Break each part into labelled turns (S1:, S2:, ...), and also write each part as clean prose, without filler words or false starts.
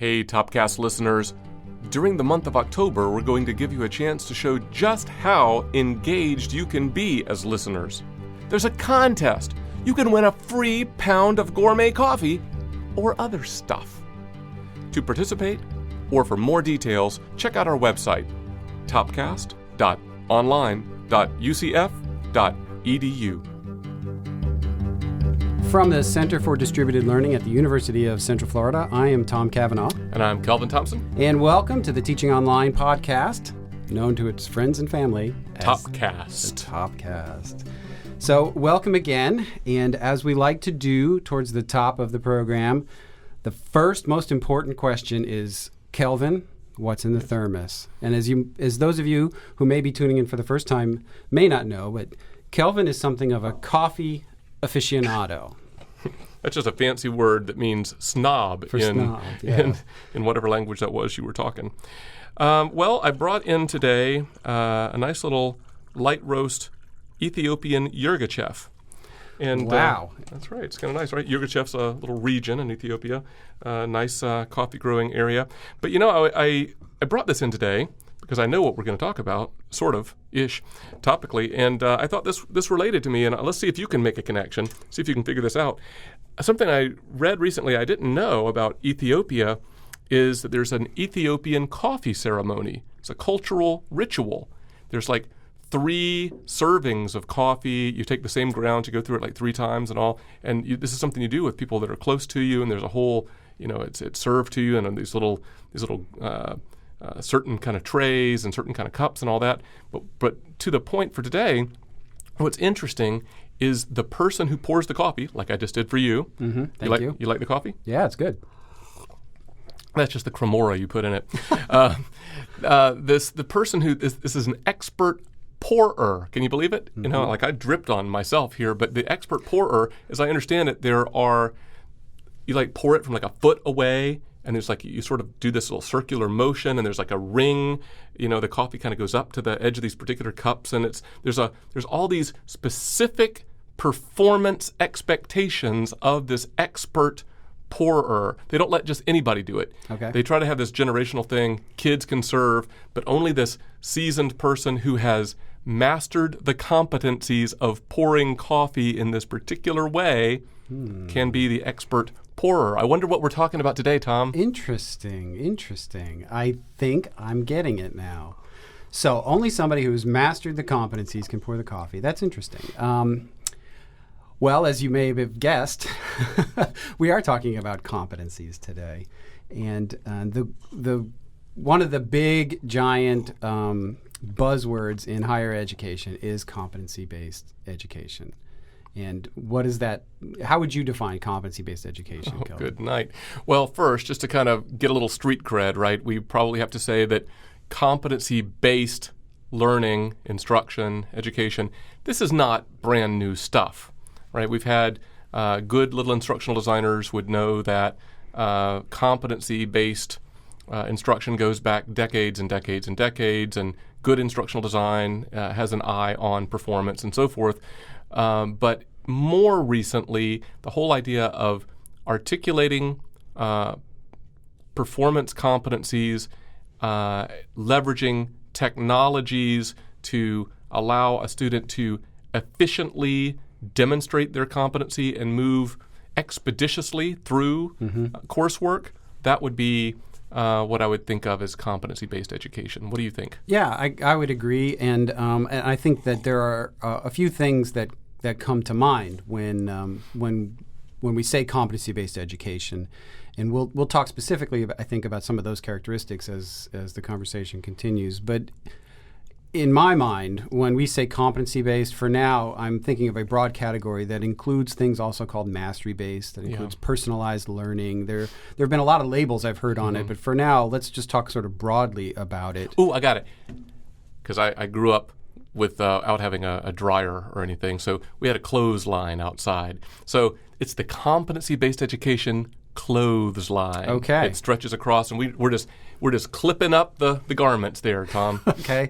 S1: Hey, Topcast listeners. During the month of October, we're going to give you a chance to show just how engaged you can be as listeners. There's a contest. You can win a free pound of gourmet coffee or other stuff. To participate, or for more details, check out our website, topcast.online.ucf.edu.
S2: From the Center for Distributed Learning at the University of Central Florida, I am Tom Cavanagh.
S1: And I'm Kelvin Thompson.
S2: And welcome to the Teaching Online podcast, known to its friends and family as
S1: Topcast.
S2: The Topcast. So welcome again, and as we like to do towards the top of the program, the first most important question is, Kelvin, what's in the thermos? And as those of you who may be tuning in for the first time may not know, but Kelvin is something of a coffee aficionado.
S1: That's just a fancy word that means snob in whatever language that was you were talking. Well, I brought in today a nice little light roast Ethiopian Yirgacheffe. And
S2: wow.
S1: That's right. It's kind of nice, right? Yirgacheffe's a little region in Ethiopia, nice coffee growing area. But you know, I brought this in today because I know what we're going to talk about, sort of, ish, topically. And I thought this related to me. And let's see if you can make a connection, see if you can figure this out. Something I read recently I didn't know about Ethiopia is that there's an Ethiopian coffee ceremony. It's a cultural ritual. There's like 3 servings of coffee. You take the same ground, you go through it like 3 times and all. And this is something you do with people that are close to you. And there's a whole, it's served to you in these little certain kind of trays and certain kind of cups and all that. But to the point for today, what's interesting is the person who pours the coffee, like I just did for you.
S2: Mm-hmm. Thank you.
S1: You like the coffee?
S2: Yeah, it's good.
S1: That's just the cremora you put in it. The person who this is an expert pourer. Can you believe it? Mm-hmm. You know, like I dripped on myself here, but the expert pourer, as I understand it, you pour it from like a foot away. And there's like, you sort of do this little circular motion, and there's like a ring, the coffee kind of goes up to the edge of these particular cups, and there's all these specific performance expectations of this expert pourer. They don't let just anybody do it.
S2: Okay.
S1: They try to have this generational thing, kids can serve, but only this seasoned person who has mastered the competencies of pouring coffee in this particular way can be the expert pourer. I wonder what we're talking about today, Tom.
S2: Interesting. I think I'm getting it now. So only somebody who's mastered the competencies can pour the coffee. That's interesting. Well, as you may have guessed, we are talking about competencies today. And the one of the big, giant buzzwords in higher education is competency-based education. And what is that? How would you define competency-based education, Kelvin?
S1: Good night. Well, first, just to kind of get a little street cred, right, we probably have to say that competency-based learning, instruction, education, this is not brand new stuff, right? We've had good little instructional designers would know that competency-based instruction goes back decades and decades and decades, and good instructional design has an eye on performance and so forth. But more recently, the whole idea of articulating performance competencies, leveraging technologies to allow a student to efficiently demonstrate their competency and move expeditiously through coursework, that would be what I would think of as competency-based education. What do you think?
S2: Yeah, I would agree, and I think that there are a few things that come to mind when we say competency-based education, and we'll talk specifically, I think, about some of those characteristics as the conversation continues. But in my mind, when we say competency-based, for now, I'm thinking of a broad category that includes things also called mastery-based, that includes personalized learning. There have been a lot of labels I've heard on it, but for now, let's just talk sort of broadly about it.
S1: Ooh, I got it. Because I grew up without having a dryer or anything, so we had a clothesline outside. So it's the competency-based education clothesline.
S2: Okay.
S1: It stretches across, and we're just clipping up the garments there, Tom.
S2: Okay.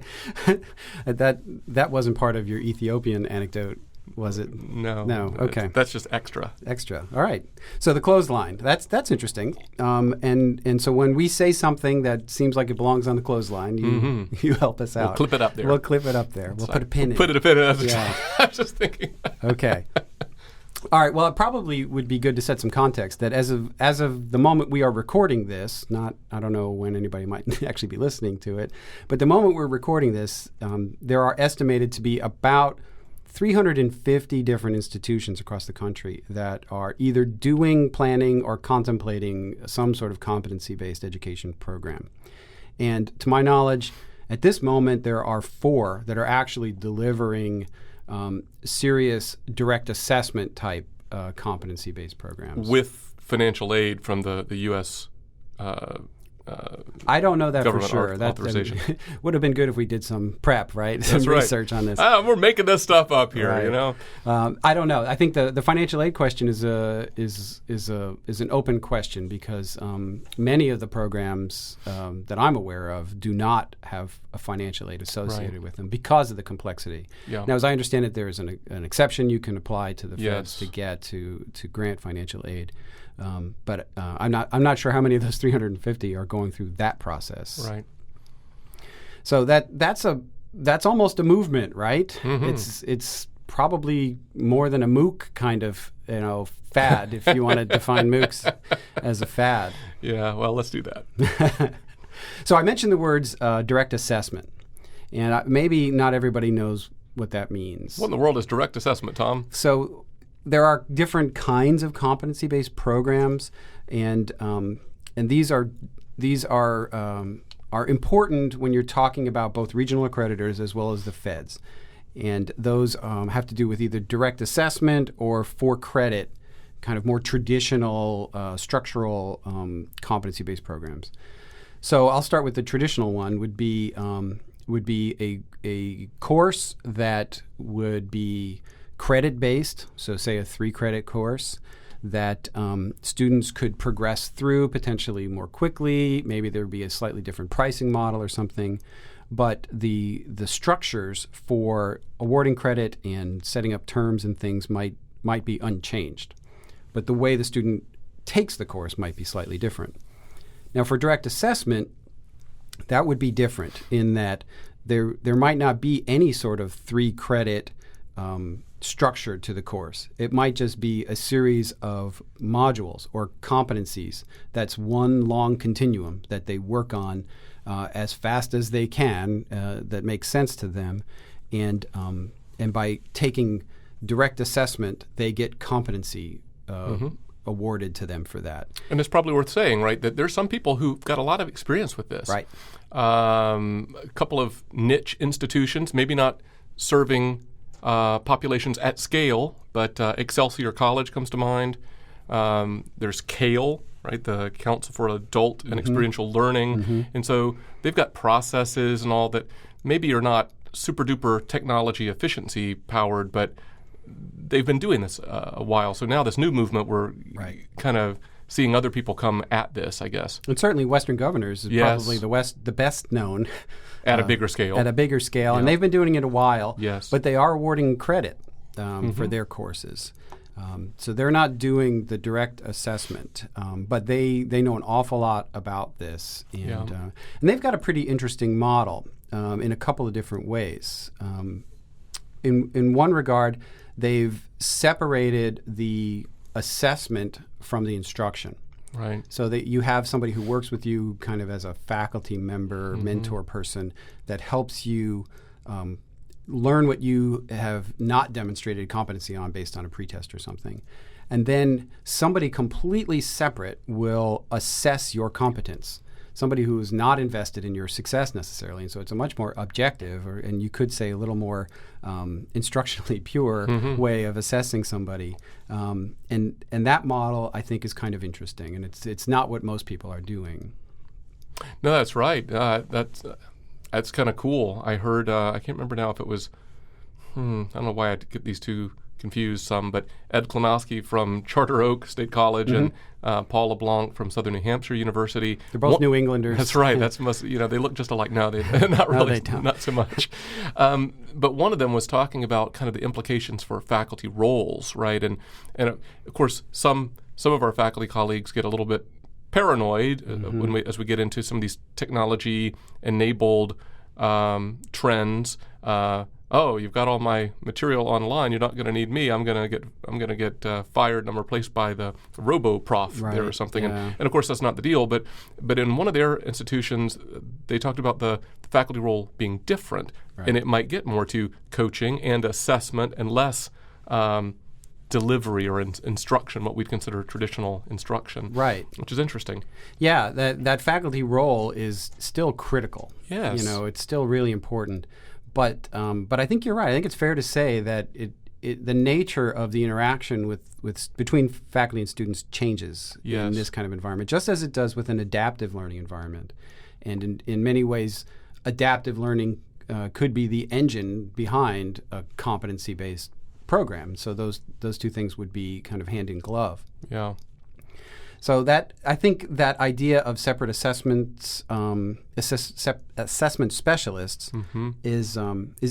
S2: That wasn't part of your Ethiopian anecdote Was it?
S1: No.
S2: No. Okay.
S1: That's just extra.
S2: Extra. All right. So the clothesline. That's interesting. And so when we say something that seems like it belongs on the clothesline, you help us out.
S1: We'll clip it up there.
S2: We'll clip it up there. We'll put a pin in it.
S1: Put a pin in it.
S2: Yeah.
S1: I was just thinking.
S2: Okay. All right. Well, it probably would be good to set some context that as of the moment we are recording this, I don't know when anybody might actually be listening to it, but the moment we're recording this, there are estimated to be about 350 different institutions across the country that are either doing, planning, or contemplating some sort of competency-based education program. And to my knowledge, at this moment, there are 4 that are actually delivering serious direct assessment type competency-based programs.
S1: With financial aid from the U.S.
S2: I don't know that for
S1: government
S2: sure.
S1: authorization.
S2: Would have been good if we did some prep, right?
S1: That's
S2: some
S1: right.
S2: research on this.
S1: We're making this stuff up here,
S2: Right.
S1: you know.
S2: I don't know. I think the financial aid question is an open question because many of the programs that I'm aware of do not have a financial aid associated with them because of the complexity.
S1: Yeah.
S2: Now, as I understand it, there is an exception you can apply to the feds
S1: Yes.
S2: to get to grant financial aid. But I'm not sure how many of those 350 are going through that process.
S1: Right.
S2: So that's almost a movement, right?
S1: Mm-hmm.
S2: It's probably more than a MOOC kind of fad if you want to define MOOCs as a fad.
S1: Yeah. Well, let's do that.
S2: So I mentioned the words direct assessment, and maybe not everybody knows what that means.
S1: What in the world is direct assessment, Tom?
S2: So there are different kinds of competency-based programs, and these are important when you're talking about both regional accreditors as well as the feds. And those have to do with either direct assessment or for credit, kind of more traditional structural competency-based programs. So I'll start with the traditional one. Would be a course that would be credit-based, so say a 3-credit course that students could progress through potentially more quickly. Maybe there would be a slightly different pricing model or something. But the structures for awarding credit and setting up terms and things might be unchanged. But the way the student takes the course might be slightly different. Now, for direct assessment, that would be different in that there might not be any sort of 3-credit structure to the course. It might just be a series of modules or competencies that's one long continuum that they work on as fast as they can that makes sense to them. And by taking direct assessment, they get competency awarded to them for that.
S1: And it's probably worth saying, right, that there's some people who've got a lot of experience with this.
S2: Right.
S1: A couple of niche institutions, maybe not serving populations at scale, but Excelsior College comes to mind. There's CALE, right, the Council for Adult and Experiential Learning. And so they've got processes and all that maybe are not super duper technology efficiency powered, but they've been doing this a while. So now this new movement, we're kind of seeing other people come at this, I guess.
S2: And certainly Western Governors is probably the best known.
S1: At a bigger scale.
S2: At a bigger scale. And they've been doing it a while.
S1: Yes.
S2: But they are awarding credit for their courses. So they're not doing the direct assessment, but they know an awful lot about this. And they've got a pretty interesting model in a couple of different ways. In one regard, they've separated the assessment from the instruction.
S1: Right.
S2: So that you have somebody who works with you kind of as a faculty member, mentor person that helps you learn what you have not demonstrated competency on based on a pretest or something. And then somebody completely separate will assess your competence. Somebody who is not invested in your success necessarily. And so it's a much more objective, and you could say a little more instructionally pure way of assessing somebody. And that model, I think, is kind of interesting. And it's not what most people are doing.
S1: No, that's right. That's kind of cool. I heard, I can't remember now if it was, I don't know why I get these two confuse some, but Ed Klonowski from Charter Oak State College and Paul LeBlanc from Southern New Hampshire University.
S2: They're both New Englanders.
S1: That's right. That's they look just alike. No, they not really.
S2: No, they don't.
S1: Not so much. But one of them was talking about kind of the implications for faculty roles, right? And of course, some of our faculty colleagues get a little bit paranoid as we get into some of these technology-enabled trends. You've got all my material online. You're not going to need me. I'm going to get fired, and I'm replaced by the robo-prof there or something.
S2: Yeah.
S1: And of course, that's not the deal. But in one of their institutions, they talked about the faculty role being different, and it might get more to coaching and assessment and less delivery or instruction, what we'd consider traditional instruction.
S2: Right.
S1: Which is interesting.
S2: Yeah, that faculty role is still critical.
S1: Yes.
S2: It's still really important. But I think you're right. I think it's fair to say that the nature of the interaction between faculty and students changes in this kind of environment, just as it does with an adaptive learning environment. And in many ways, adaptive learning could be the engine behind a competency-based program. So those two things would be kind of hand in glove.
S1: Yeah.
S2: So I think that idea of separate assessments, assessment specialists, is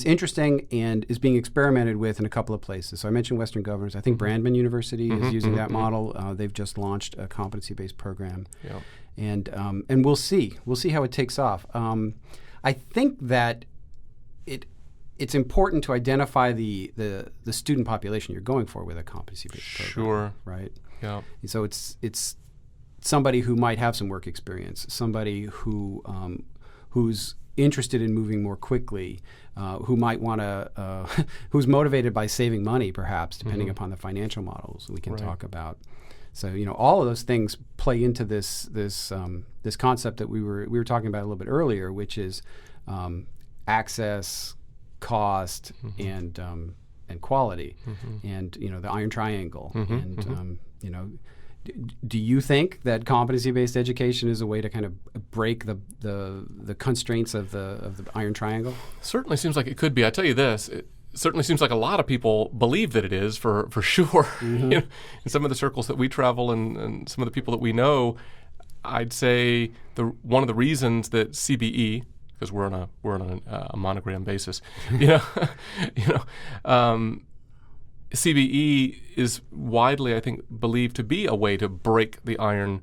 S2: interesting and is being experimented with in a couple of places. So I mentioned Western Governors. I think Brandman University is using that model. They've just launched a competency-based program, and we'll see how it takes off. I think that it's important to identify the student population you're going for with a competency-based program.
S1: Sure.
S2: Right.
S1: Yeah.
S2: So it's somebody who might have some work experience, somebody who's interested in moving more quickly, who might want to, who's motivated by saving money, perhaps, depending upon the financial models we can talk about. So all of those things play into this concept that we were talking about a little bit earlier, which is access, cost, and quality, and the iron triangle, and do you think that competency-based education is a way to kind of break the constraints of the iron triangle?
S1: Certainly seems like it could be. I tell you this, it certainly seems like a lot of people believe that it is for sure. In some of the circles that we travel and some of the people that we know, I'd say one of the reasons that CBE, because we're on a monogram basis, CBE is widely, I think, believed to be a way to break the iron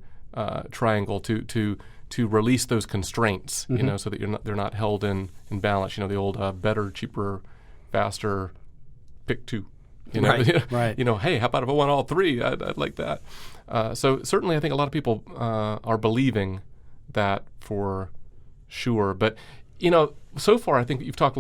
S1: triangle, to release those constraints, so that they're not held in balance. The old better, cheaper, faster, pick two.
S2: Right.
S1: Hey, how about if I want all three? I'd like that. So certainly, I think a lot of people are believing that for sure. But so far, I think you've touched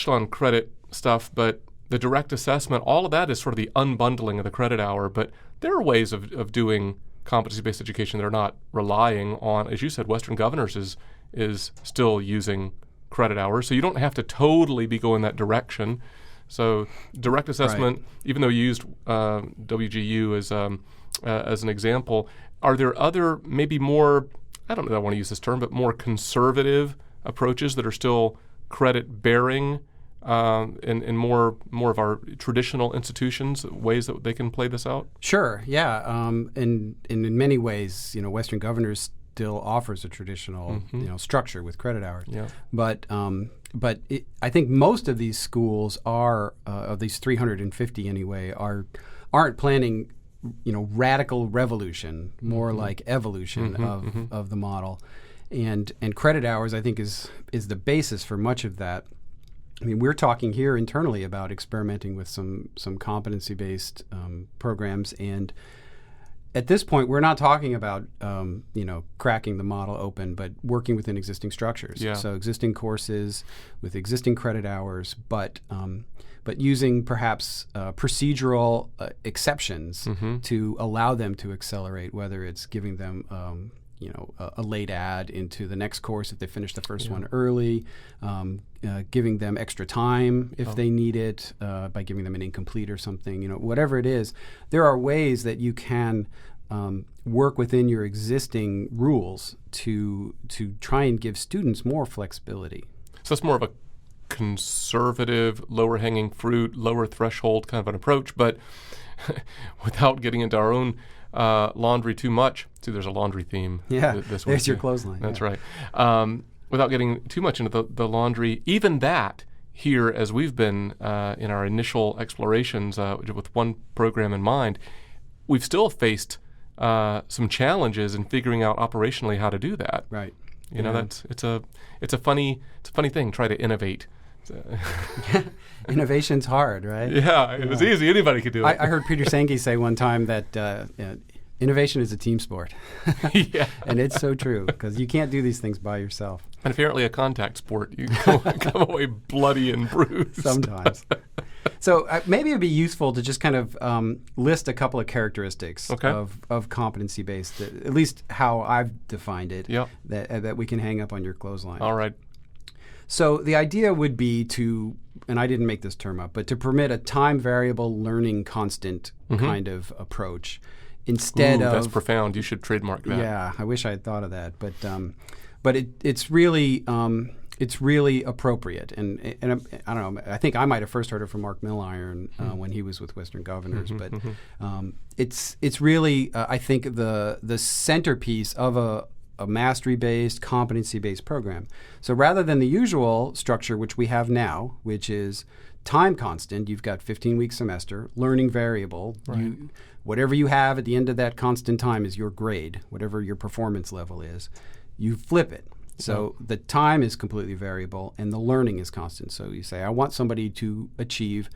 S1: on credit stuff, but the direct assessment, all of that is sort of the unbundling of the credit hour. But there are ways of doing competency-based education that are not relying on, as you said, Western Governors is still using credit hours. So you don't have to totally be going that direction. So direct assessment, even though you used WGU as an example, are there other maybe more, I don't know that I want to use this term, but more conservative approaches that are still credit-bearing in more of our traditional institutions, ways that they can play this out?
S2: Sure, yeah. And in many ways, Western Governors still offers a traditional structure with credit hours. Yeah. But I think most of these schools are, of these 350 anyway, aren't planning radical revolution, more like evolution of the model. And credit hours, I think, is the basis for much of that. I mean, we're talking here internally about experimenting with some competency-based programs, and at this point, we're not talking about cracking the model open, but working within existing structures. Yeah. So existing courses with existing credit hours, but using perhaps procedural exceptions to allow them to accelerate, whether it's giving them a late add into the next course if they finish the first one early, giving them extra time if they need it, by giving them an incomplete or something, whatever it is. There are ways that you can work within your existing rules to try and give students more flexibility.
S1: So it's more of a conservative, lower hanging fruit, lower threshold kind of an approach, but without getting into our own laundry too much. See, there's a laundry theme.
S2: Yeah,
S1: this
S2: there's
S1: week.
S2: your clothesline.
S1: That's right. Without getting too much into the laundry, even that here, as we've been in our initial explorations with one program in mind, we've still faced some challenges in figuring out operationally how to do that.
S2: Right.
S1: You know, it's a funny thing. Try to innovate.
S2: Innovation's hard, right?
S1: Yeah, it was easy. Anybody could do it.
S2: I heard Peter Senge say one time that innovation is a team sport.
S1: Yeah.
S2: And it's so true, because you can't do these things by yourself.
S1: And apparently a contact sport. You come away bloody and bruised.
S2: Sometimes. So maybe it'd be useful to just kind of list a couple of characteristics of competency-based, at least how I've defined it, that we can hang up on your clothesline.
S1: All right.
S2: So the idea would be to, and I didn't make this term up, but to permit a time variable learning constant kind of approach instead of.
S1: That's profound. You should trademark that.
S2: Yeah, I wish I had thought of that, but it's really appropriate, and I don't know. I think I might have first heard it from Mark Milliron when he was with Western Governors, but it's really I think the centerpiece of a mastery-based, competency-based program. So rather than the usual structure which we have now, which is time constant, you've got 15-week semester, learning variable, whatever you have at the end of that constant time is your grade, whatever your performance level is, you flip it. So the time is completely variable and the learning is constant. So you say, I want somebody to achieve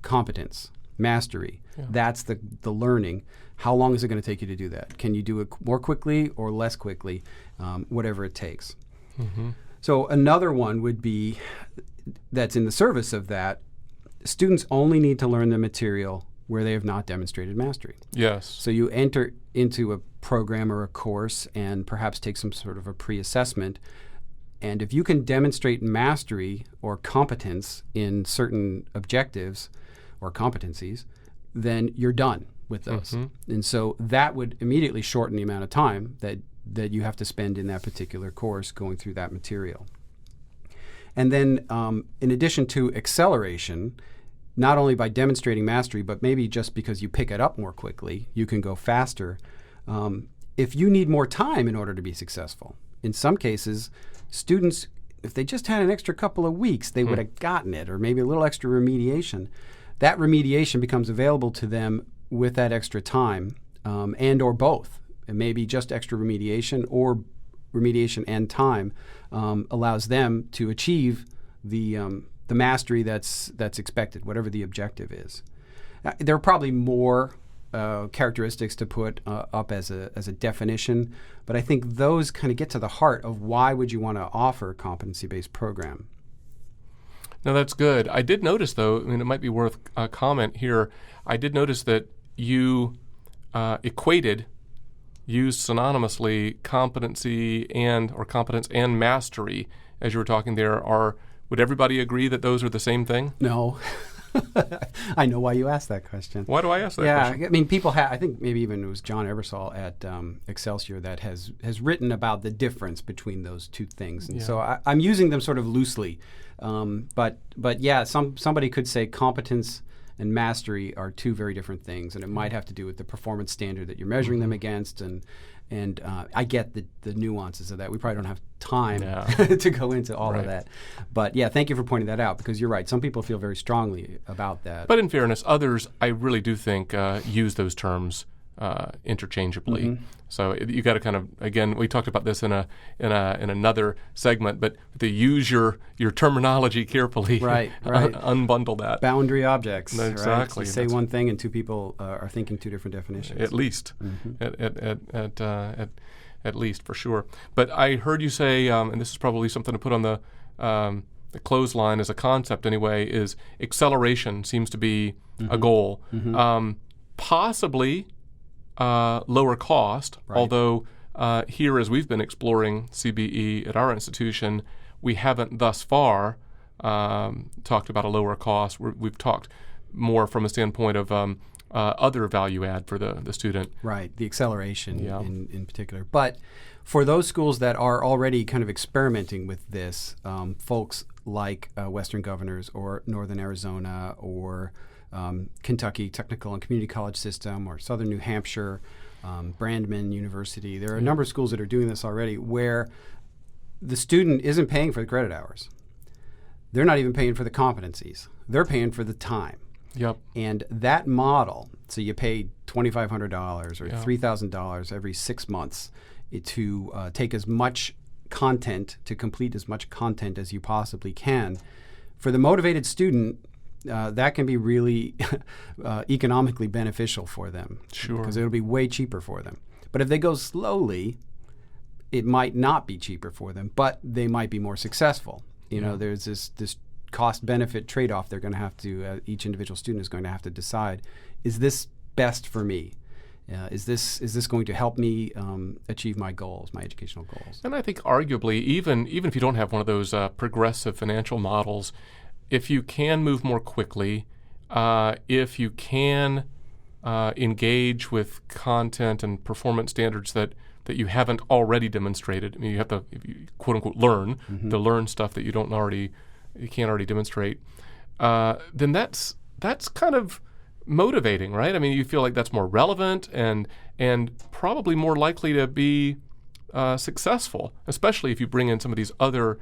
S2: competence, mastery. Yeah. That's the learning. How long is it going to take you to do that? Can you do it more quickly or less quickly, whatever it takes? So another one would be, that's in the service of that, students only need to learn the material where they have not demonstrated mastery.
S1: Yes.
S2: So you enter into a program or a course and perhaps take some sort of a pre-assessment. And if you can demonstrate mastery or competence in certain objectives or competencies, then you're done with those. And so that would immediately shorten the amount of time that you have to spend in that particular course going through that material. And then in addition to acceleration, not only by demonstrating mastery, but maybe just because you pick it up more quickly, you can go faster. If you need more time in order to be successful, in some cases, students, if they just had an extra couple of weeks, they would have gotten it, or maybe a little extra remediation. That remediation becomes available to them with that extra time, and or both. And maybe just extra remediation or remediation and time allows them to achieve the mastery that's expected, whatever the objective is. There are probably more characteristics to put up as a definition, but I think those kind of get to the heart of why would you want to offer a competency-based program.
S1: No, that's good. I did notice, though, I mean, it might be worth a comment here. I did notice that you used synonymously competency or competence and mastery as you were talking there. Would everybody agree that those are the same thing?
S2: No. I know why you asked that question.
S1: Why do I ask that question?
S2: Yeah, I mean, people have, I think maybe even it was John Ebersol at Excelsior that has written about the difference between those two things. And so I'm using them sort of loosely. But yeah, somebody could say competence and mastery are two very different things, and it might have to do with the performance standard that you're measuring them against, and I get the nuances of that. We probably don't have time to go into all of that. But yeah, thank you for pointing that out, because you're right. Some people feel very strongly about that.
S1: But in fairness, others, I really do think, use those terms interchangeably. So you got to kind of, again, we talked about this in another segment, but to use your terminology carefully, right. Unbundle that.
S2: Boundary objects.
S1: Exactly.
S2: Right? You say one thing and two people are thinking two different definitions.
S1: At least, at least for sure. But I heard you say, and this is probably something to put on the clothesline as a concept anyway, is acceleration seems to be a goal. Possibly lower cost, although here, as we've been exploring CBE at our institution, we haven't thus far talked about a lower cost. We've talked more from a standpoint of other value add for the student.
S2: Right, the acceleration in particular. But for those schools that are already kind of experimenting with this, folks like Western Governors or Northern Arizona or Kentucky Technical and Community College System or Southern New Hampshire, Brandman University. There are a number of schools that are doing this already where the student isn't paying for the credit hours. They're not even paying for the competencies. They're paying for the time.
S1: Yep.
S2: And that model, so you pay $2,500 or $3,000 every 6 months to take as much content, to complete as much content as you possibly can. For the motivated student, that can be really economically beneficial for them.
S1: Sure.
S2: Because it'll be way cheaper for them. But if they go slowly, it might not be cheaper for them, but they might be more successful. You know, there's this cost-benefit trade-off they're going to have to, each individual student is going to have to decide, is this best for me? Is this going to help me achieve my goals, my educational goals?
S1: And I think arguably, even if you don't have one of those progressive financial models, if you can move more quickly, if you can engage with content and performance standards that you haven't already demonstrated. I mean, you have to, if you, quote unquote, learn to learn stuff that you can't already demonstrate. Then that's kind of motivating, right? I mean, you feel like that's more relevant and probably more likely to be successful, especially if you bring in some of these other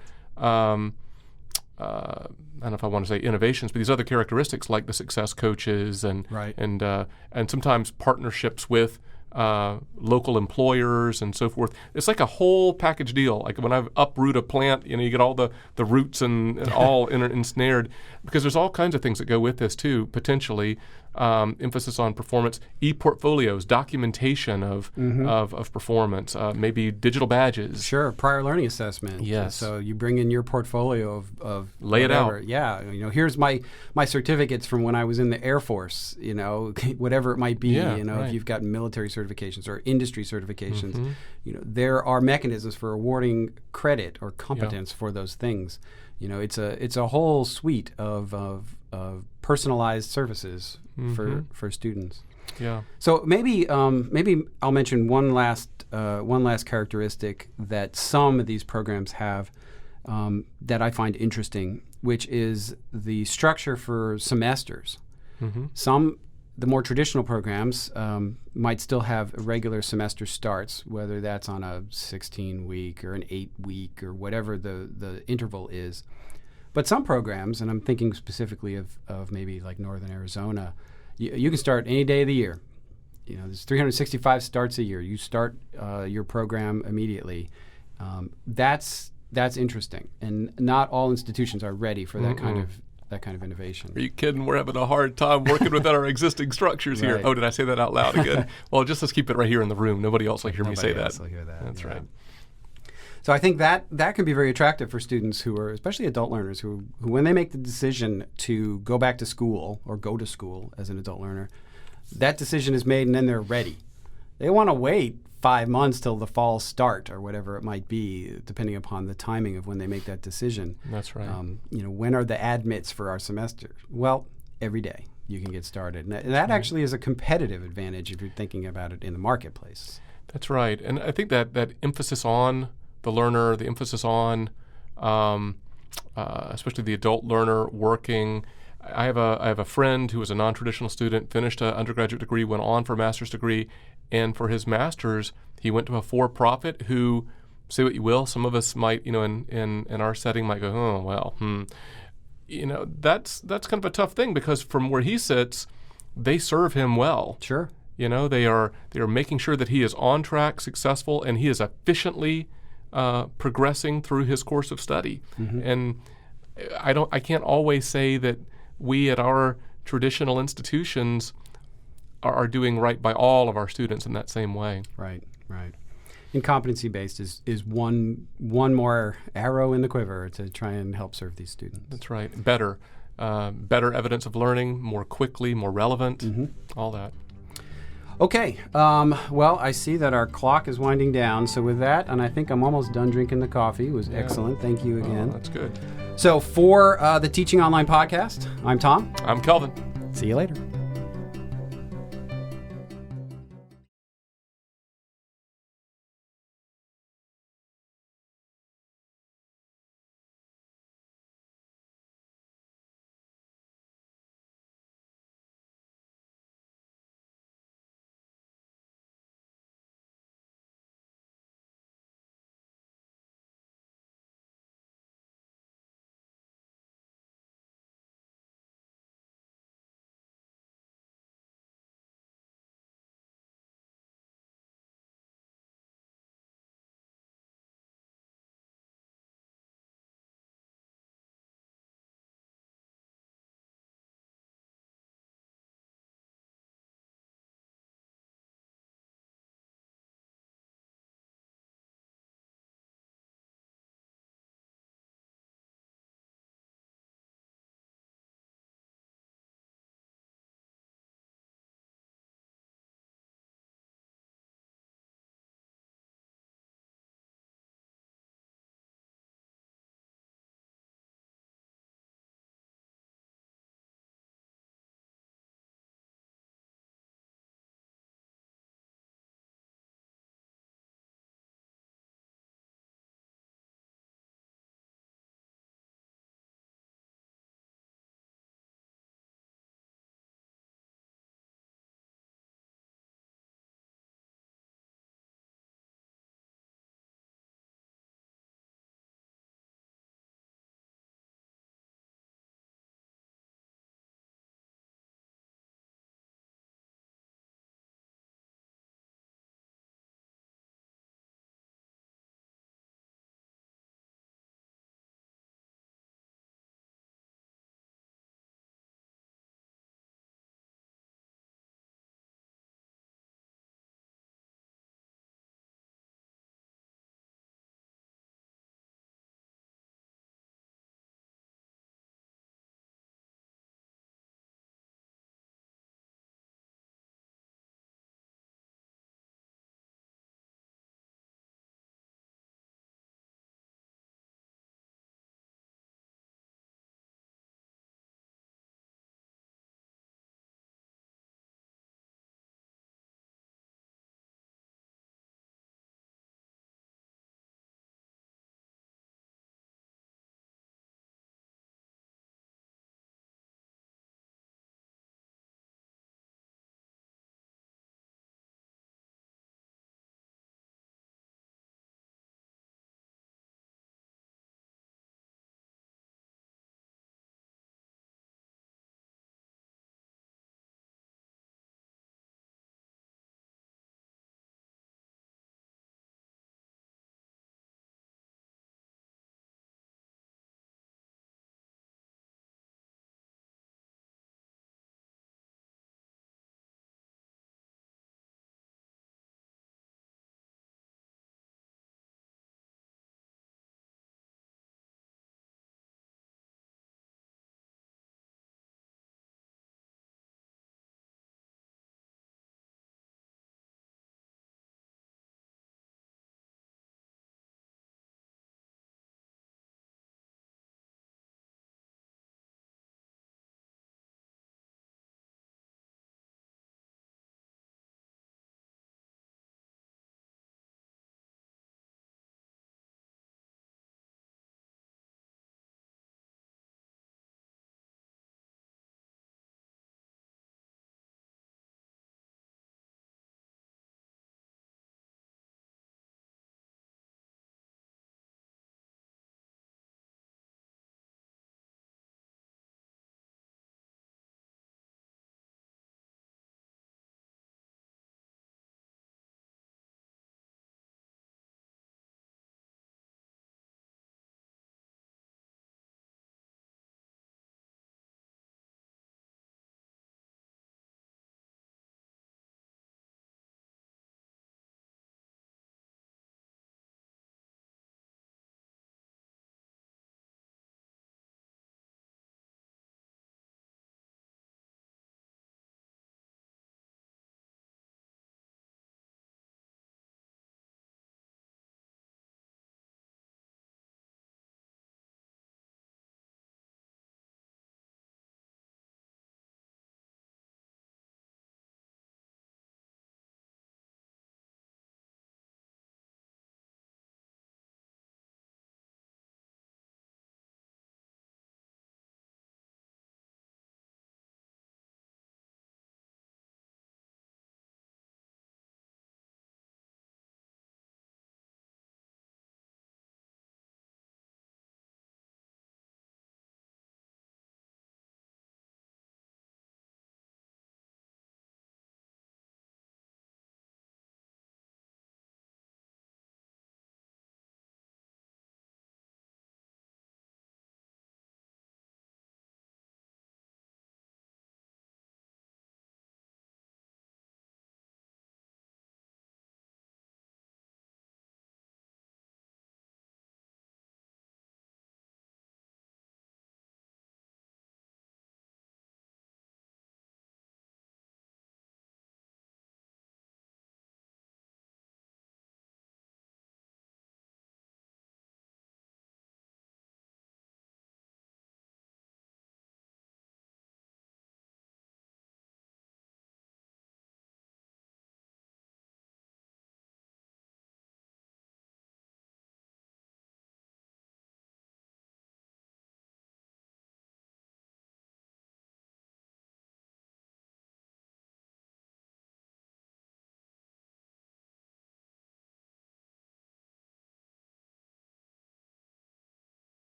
S1: I don't know if I want to say innovations, but these other characteristics like the success coaches and sometimes partnerships with local employers and so forth. It's like a whole package deal. Like when I uproot a plant, you get all the roots and all ensnared, because there's all kinds of things that go with this too, potentially. Emphasis on performance, e-portfolios, documentation of performance, maybe digital badges.
S2: Sure, prior learning assessment.
S1: Yes.
S2: So you bring in your portfolio of
S1: lay
S2: whatever.
S1: it out.
S2: Yeah, here's my certificates from when I was in the Air Force. Whatever it might be.
S1: Yeah,
S2: if you've got military certifications or industry certifications, there are mechanisms for awarding credit or competence for those things. It's a whole suite of personalized services for students.
S1: Yeah.
S2: So maybe I'll mention one last characteristic that some of these programs have that I find interesting, which is the structure for semesters. The more traditional programs might still have regular semester starts, whether that's on a 16-week or an 8-week or whatever the interval is. But some programs, and I'm thinking specifically of maybe like Northern Arizona, you can start any day of the year. There's 365 starts a year. You start your program immediately. That's interesting, and not all institutions are ready for that kind of innovation.
S1: Are you kidding? We're having a hard time working within our existing structures here. Oh, did I say that out loud again? Well, let's keep it right here in the room. Nobody else will hear me say that.
S2: Nobody else will hear that.
S1: That's right.
S2: So I think that can be very attractive for students who are, especially adult learners, who when they make the decision to go back to school or go to school as an adult learner, that decision is made and then they're ready. They want to wait 5 months till the fall start or whatever it might be, depending upon the timing of when they make that decision.
S1: That's right.
S2: When are the admits for our semester? Well, every day you can get started. And that actually is a competitive advantage if you're thinking about it in the marketplace.
S1: That's right. And I think that emphasis on the learner, the emphasis on especially the adult learner working. I have a friend who was a non-traditional student, finished an undergraduate degree, went on for a master's degree, and for his master's, he went to a for-profit who, say what you will, some of us might, in our setting might go, that's kind of a tough thing, because from where he sits, they serve him well.
S2: Sure.
S1: They are making sure that he is on track, successful, and he is efficiently progressing through his course of study. And I can't always say that we at our traditional institutions are doing right by all of our students in that same way. Right.
S2: And competency-based is one more arrow in the quiver to try and help serve these students.
S1: That's right. Better evidence of learning, more quickly, more relevant, all that.
S2: Okay, well, I see that our clock is winding down. So with that, and I think I'm almost done drinking the coffee. It was excellent. Thank you again.
S1: That's good.
S2: So for the Teaching Online podcast, I'm Tom.
S1: I'm Kelvin.
S2: See you later.